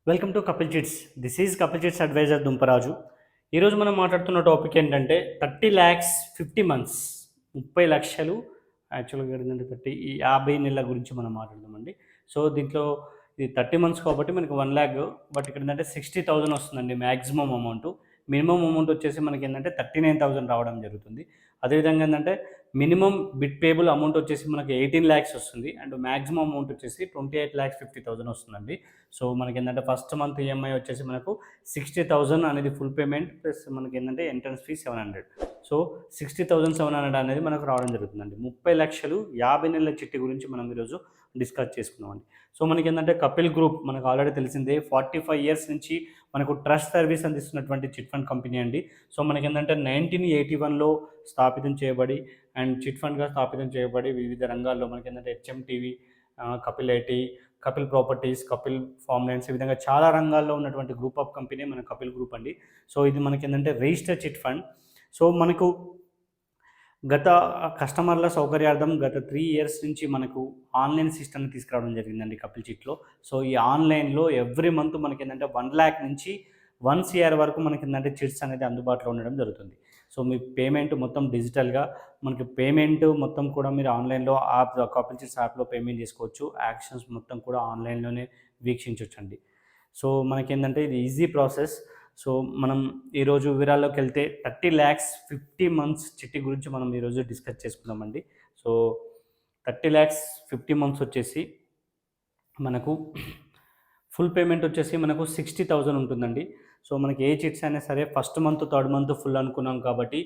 Welcome to Kapil Chits. This is Kapil Chits advisor Dumparaju. ఈరోజు మనం మాట్లాడుతున్న టాపిక్ ఏంటంటే 30,00,000 50 మంత్స్, 30 లక్షలు. యాక్చువల్గా ఏంటంటే 50 నెలల గురించి మనం మాట్లాడదామండి. సో దీంట్లో ఇది 30 మంత్స్ కాబట్టి మనకి 1,00,000, బట్ ఇక్కడ ఏంటంటే 60,000 వస్తుందండి మ్యాక్సిమం అమౌంట్. మినిమం అమౌంట్ వచ్చేసి మనకి ఏంటంటే 39,000 రావడం జరుగుతుంది. అదేవిధంగా ఏంటంటే మినిమం బిట్ పేబుల్ అమౌంట్ వచ్చేసి మనకి 18 lakhs వస్తుంది, అండ్ మ్యాక్సిమం అమౌంట్ వచ్చేసి 28,50,000 వస్తుందండి. సో మనకి ఏంటంటే ఫస్ట్ మంత్ ఈఎంఐ వచ్చేసి మనకు 60,000 అనేది ఫుల్ పేమెంట్, ప్లస్ మనకి ఏంటంటే ఎంట్రన్స్ ఫీ 700. సో 60,700 అనేది మనకు రావడం జరుగుతుందండి. 30 లక్షలు 50 నెలల చిట్టి గురించి మనం ఈరోజు డిస్కస్ చేసుకుందామండి. సో మనకి ఏంటంటే కపిల్ గ్రూప్ మనకు ఆల్రెడీ తెలిసిందే, 45 years నుంచి మనకు ట్రస్ట్ సర్వీస్ అందిస్తున్నటువంటి చిట్ ఫండ్ కంపెనీ అండి. సో మనకి ఏంటంటే 1981లో స్థాపితం చేయబడి అండ్ చిట్ ఫండ్గా స్థాపితం చేయబడి వివిధ రంగాల్లో మనకి ఏంటంటే HMTV, Kapil IT, Kapil properties, Kapil farm lands, ఈ విధంగా చాలా రంగాల్లో ఉన్నటువంటి గ్రూప్ ఆఫ్ కంపెనీ మన కపిల్ గ్రూప్ అండి. సో ఇది మనకి ఏంటంటే రిజిస్టర్ చిట్ ఫండ్. సో మనకు గత కస్టమర్ల సౌకర్యార్థం గత 3 years నుంచి మనకు ఆన్లైన్ సిస్టమ్ని తీసుకురావడం జరిగిందండి కపిల్ చిట్లో. సో ఈ ఆన్లైన్లో ఎవ్రీ మంత్ మనకి ఏంటంటే 1,00,000 నుంచి 1 crore వరకు మనకి ఏంటంటే చిట్స్ అనేది అందుబాటులో ఉండడం జరుగుతుంది. సో మీ పేమెంట్ మొత్తం డిజిటల్గా, మనకి పేమెంట్ మొత్తం కూడా మీరు ఆన్లైన్లో కపిల్ చిట్స్ యాప్లో పేమెంట్ చేసుకోవచ్చు. యాక్షన్స్ మొత్తం కూడా ఆన్లైన్లోనే వీక్షించవచ్చండి. సో మనకేంటంటే ఇది ఈజీ ప్రాసెస్. సో మనం ఈరోజు వివరాల్లోకి వెళ్తే 30,00,000 50 మంత్స్ చిట్టి గురించి మనం ఈరోజు డిస్కస్ చేసుకుందామండి. సో 30,00,000 50 మంత్స్ వచ్చేసి మనకు ఫుల్ పేమెంట్ వచ్చేసి మనకు 60,000 ఉంటుందండి. సో మనకి ఏ చిట్స్ అయినా సరే first month third month full అనుకున్నాం కాబట్టి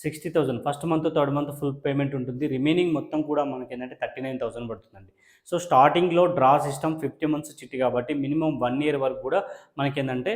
60,000 first month third month full payment ఉంటుంది. రిమైనింగ్ మొత్తం కూడా మనకి ఏంటంటే 39,000 పడుతుందండి. సో స్టార్టింగ్లో డ్రా సిస్టమ్ 50 మంత్స్ చిట్టి కాబట్టి మినిమం 1 year వరకు కూడా మనకి ఏంటంటే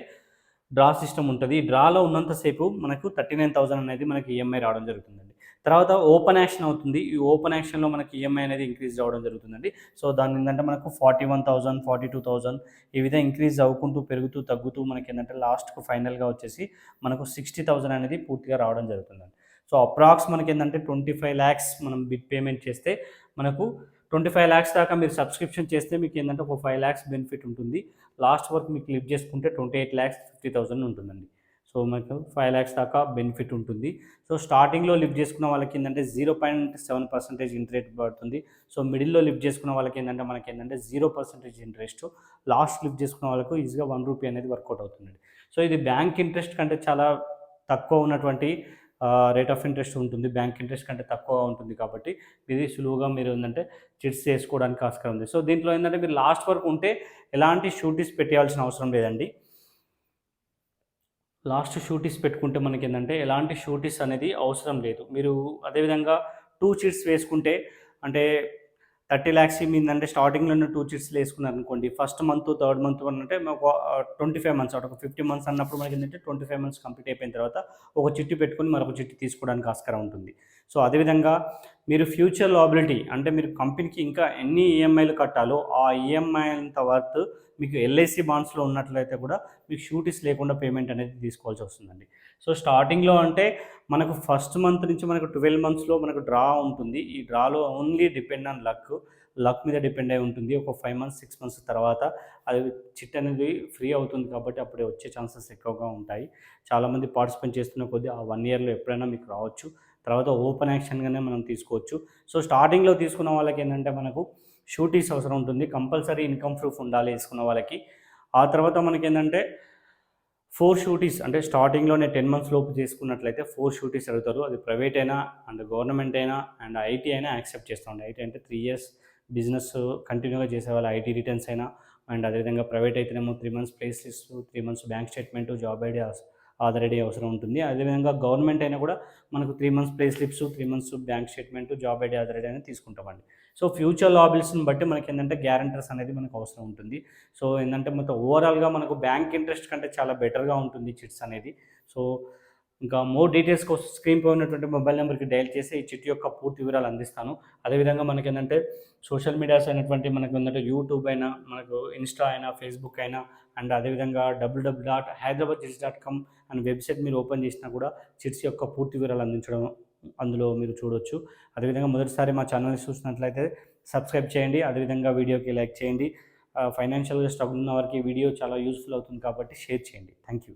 డ్రా సిస్టమ్ ఉంటుంది. ఈ డ్రాలో ఉన్నంతసేపు మనకు 39,000 అనేది మనకి ఈఎంఐ రావడం జరుగుతుందండి. తర్వాత ఓపెన్ యాక్షన్ అవుతుంది. ఈ ఓపెన్ యాక్షన్లో మనకి ఈఎంఐ అనేది ఇంక్రీజ్ అవ్వడం జరుగుతుందండి. సో దాని ఏంటంటే మనకు 41,000, 42,000 ఈ విధంగా ఇంక్రీజ్ అవ్వుకుంటూ పెరుగుతూ తగ్గుతూ మనకి ఏంటంటే లాస్ట్కు ఫైనల్గా వచ్చేసి మనకు 60,000 అనేది పూర్తిగా రావడం జరుగుతుందండి. సో అప్రాక్స్ మనకి ఏంటంటే 25 lakhs మనం బిట్ పేమెంట్ చేస్తే మనకు 25 lakhs దాకా మీరు సబ్స్క్రిప్షన్ చేస్తే మీకు ఏంటంటే ఒక 5 lakhs బెనిఫిట్ ఉంటుంది. లాస్ట్ వరకు మీకు లిఫ్ట్ చేసుకుంటే 28,50,000 ఉంటుందండి. సో మనకు 5 lakhs దాకా బెనిఫిట్ ఉంటుంది. సో స్టార్టింగ్లో లిఫ్ట్ చేసుకున్న వాళ్ళకి ఏంటంటే 0.7% ఇంట్రెస్ట్ పడుతుంది. సో మిడిల్లో లిఫ్ట్ చేసుకున్న వాళ్ళకి ఏంటంటే మనకి ఏంటంటే 0% ఇంట్రెస్ట్. లాస్ట్ లిఫ్ట్ చేసుకున్న వాళ్ళకు ఈజీగా ₹1 అనేది వర్కౌట్ అవుతుందండి. సో ఇది బ్యాంక్ ఇంట్రెస్ట్ కంటే చాలా తక్కువ ఉన్నటువంటి రేట్ ఆఫ్ ఇంట్రెస్ట్ ఉంటుంది. బ్యాంక్ ఇంట్రెస్ట్ కంటే తక్కువ ఉంటుంది కాబట్టి ఇది సులువుగా మీరు ఏంటంటే చిట్స్ చేసుకోవడానికి ఆస్కారం ఉంది. సో దీంట్లో ఏంటంటే మీరు లాస్ట్ వరకు ఉంటే ఎలాంటి షూటీస్ పెట్టేయాల్సిన అవసరం లేదండి. లాస్ట్ షూటీస్ పెట్టుకుంటే మనకి ఏంటంటే ఎలాంటి షూటీస్ అనేది అవసరం లేదు. మీరు అదేవిధంగా 2 చిట్స్ వేసుకుంటే అంటే 30,00,000 మీదంటే స్టార్టింగ్‌లోనే 2 చిట్స్‌లు వేసుకున్నారనుకోండి. ఫస్ట్ మంత్, థర్డ్ మంత్ అంటే మాకు 25 మంత్స్, ఒక 50 మంత్స్ అన్నప్పుడు మనకేంటంటే 25 మంత్స్ కంప్లీట్ అయిపోయిన తర్వాత ఒక చిట్టి పెట్టుకొని మరొక చిట్టి తీసుకోవడానికి ఆస్కారం ఉంటుంది. సో అదేవిధంగా మీరు ఫ్యూచర్ లయబిలిటీ అంటే మీరు కంపెనీకి ఇంకా ఎన్ని ఈఎంఐలు కట్టాలో ఆ ఈఎంఐ అంత వర్త్ మీకు ఎల్ఐసి బాండ్స్‌లో ఉన్నట్లయితే కూడా మీకు షూరిటీస్ లేకుండా పేమెంట్ అనేది తీసుకోవాల్సి వస్తుందండి. సో స్టార్టింగ్‌లో అంటే మనకు ఫస్ట్ మంత్ నుంచి మనకు 12 మంత్స్‌లో మనకు డ్రా ఉంటుంది. ఈ డ్రాలో ఓన్లీ డిపెండ్ ఆన్ లక్ మీద డిపెండ్ అయి ఉంటుంది. ఒక 5 మంత్స్, 6 మంత్స్ తర్వాత అది చిట్ అనేది ఫ్రీ అవుతుంది కాబట్టి అప్పుడే వచ్చే ఛాన్సెస్ ఎక్కువగా ఉంటాయి. చాలామంది పార్టిసిపేట్ చేస్తున్న కొద్దీ ఆ 1 ఇయర్‌లో ఎప్పుడైనా మీకు రావచ్చు. తర్వాత ఓపెన్ యాక్షన్‌గానే మనం తీసుకోవచ్చు. సో స్టార్టింగ్‌లో తీసుకున్న వాళ్ళకి ఏంటంటే మనకు షూరిటీస్ అవసరం ఉంటుంది. కంపల్సరీ ఇన్‌కమ్ ప్రూఫ్ ఉండాలి తీసుకున్న వాళ్ళకి. ఆ తర్వాత మనకేంటంటే 4 షూరిటీస్ అంటే స్టార్టింగ్‌లోనే 10 మంత్స్ లోపు తీసుకున్నట్లయితే 4 షూరిటీస్ అడుగుతారు. అది ప్రైవేట్ అయినా అండ్ గవర్నమెంట్ అయినా అండ్ ఐటీ అయినా యాక్సెప్ట్ చేస్తామండి. ఐటీ అంటే 3 years బిజినెస్ కంటిన్యూగా చేసేవాళ్ళు ఐటీ రిటర్న్స్ అయినా, అండ్ అదేవిధంగా ప్రైవేట్ అయితేనేమో 3 months pay slips, 3 months bank statement, job ID, Aadhaar ID అవసరం ఉంటుంది. అదేవిధంగా గవర్నమెంట్ అయినా కూడా మనకు 3 months pay slips, 3 months bank statement, job ID, Aadhaar ID అనేది తీసుకుంటామండి. సో ఫ్యూచర్ లయబిలిటీస్‌ని బట్టి మనకేంటంటే గ్యారంటర్స్ అనేది మనకు అవసరం ఉంటుంది. సో ఏంటంటే మొత్తం ఓవరాల్‌గా మనకు బ్యాంక్ ఇంట్రెస్ట్ కంటే చాలా బెటర్‌గా ఉంటుంది చిట్స్ అనేది. సో ఇంకా మోర్ డీటెయిల్స్ కోసం స్క్రీన్‌పై ఉన్నటువంటి మొబైల్ నెంబర్‌కి డయల్ చేసి ఈ చిట్ యొక్క పూర్తి వివరాలు అందిస్తాను. అదేవిధంగా మనకేంటంటే సోషల్ మీడియాస్ అయినటువంటి మనకేంటంటే యూట్యూబ్ అయినా, మనకు ఇన్‌స్టా అయినా, ఫేస్‌బుక్ అయినా, అండ్ అదేవిధంగా www.hyderabadchits.com అనే వెబ్‌సైట్ మీరు ఓపెన్ చేసినా కూడా చిట్స్ యొక్క పూర్తి వివరాలు అందించడం అందులో మీరు చూడొచ్చు. అదేవిధంగా మొదటిసారి మా ఛానల్‌ని చూసినట్లయితే సబ్స్క్రైబ్ చేయండి. అదేవిధంగా వీడియోకి లైక్ చేయండి. ఫైనాన్షియల్గా స్ట్రగుల్ ఉన్న వారికి ఈ వీడియో చాలా యూస్ఫుల్ అవుతుంది కాబట్టి షేర్ చేయండి. Thank you.